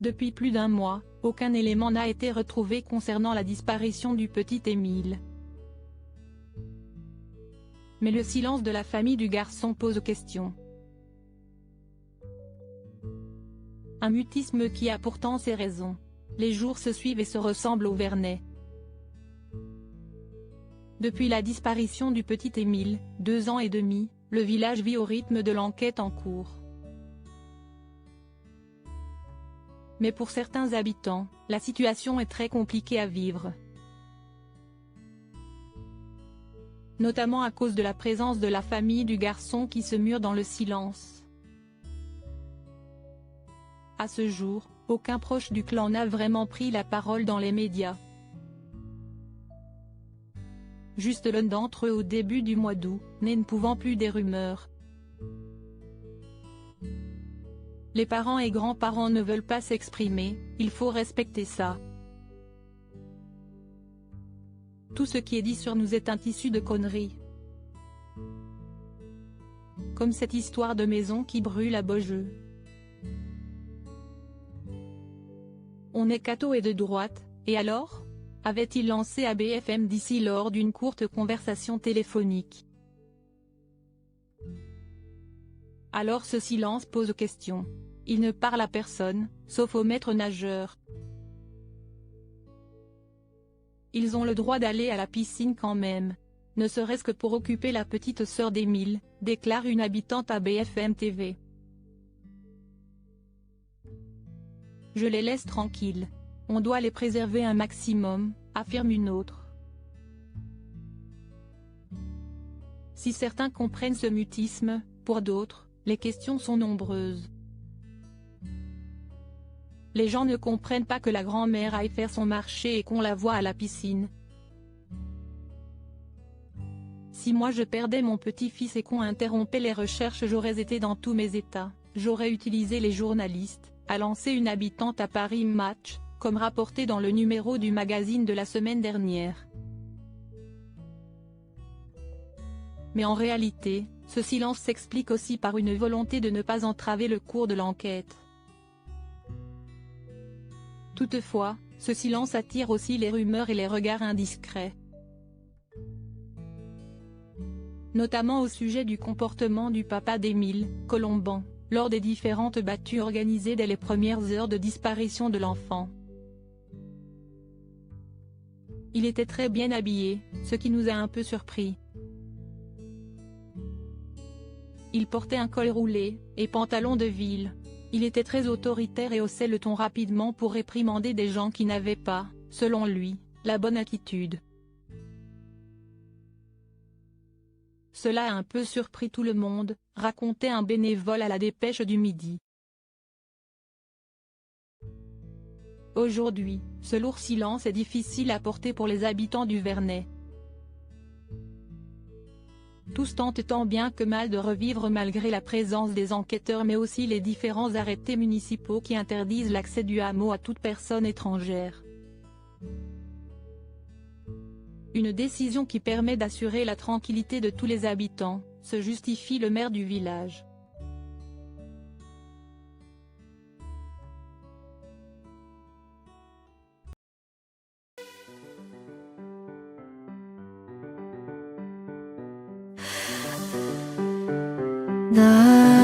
Depuis plus d'un mois, aucun élément n'a été retrouvé concernant la disparition du petit Émile. Mais le silence de la famille du garçon pose question. Un mutisme qui a pourtant ses raisons. Les jours se suivent et se ressemblent au Vernet. Depuis la disparition du petit Émile, 2 ans et demi, le village vit au rythme de l'enquête en cours. Mais pour certains habitants, la situation est très compliquée à vivre. Notamment à cause de la présence de la famille du garçon qui se mure dans le silence. À ce jour, aucun proche du clan n'a vraiment pris la parole dans les médias. Juste l'un d'entre eux au début du mois d'août, ne pouvant plus des rumeurs. Les parents et grands-parents ne veulent pas s'exprimer, il faut respecter ça. Tout ce qui est dit sur nous est un tissu de conneries. Comme cette histoire de maison qui brûle à Beaujeu. On est catho et de droite, et alors ? Avait-il lancé à BFM d'ici lors d'une courte conversation téléphonique. Alors ce silence pose question. Il ne parle à personne, sauf au maître nageur. Ils ont le droit d'aller à la piscine quand même. Ne serait-ce que pour occuper la petite sœur d'Émile, déclare une habitante à BFM TV. Je les laisse tranquilles. On doit les préserver un maximum, affirme une autre. Si certains comprennent ce mutisme, pour d'autres, les questions sont nombreuses. Les gens ne comprennent pas que la grand-mère aille faire son marché et qu'on la voie à la piscine. Si moi je perdais mon petit-fils et qu'on interrompait les recherches, j'aurais été dans tous mes états, j'aurais utilisé les journalistes, a lancé une habitante à Paris Match, comme rapporté dans le numéro du magazine de la semaine dernière. Mais en réalité, ce silence s'explique aussi par une volonté de ne pas entraver le cours de l'enquête. Toutefois, ce silence attire aussi les rumeurs et les regards indiscrets. Notamment au sujet du comportement du papa d'Émile, Colomban, lors des différentes battues organisées dès les premières heures de disparition de l'enfant. Il était très bien habillé, ce qui nous a un peu surpris. Il portait un col roulé, et pantalon de ville. Il était très autoritaire et haussait le ton rapidement pour réprimander des gens qui n'avaient pas, selon lui, la bonne attitude. Cela a un peu surpris tout le monde, racontait un bénévole à la Dépêche du Midi. Aujourd'hui, ce lourd silence est difficile à porter pour les habitants du Vernet. Tous tentent tant bien que mal de revivre malgré la présence des enquêteurs mais aussi les différents arrêtés municipaux qui interdisent l'accès du hameau à toute personne étrangère. Une décision qui permet d'assurer la tranquillité de tous les habitants, se justifie le maire du village. 나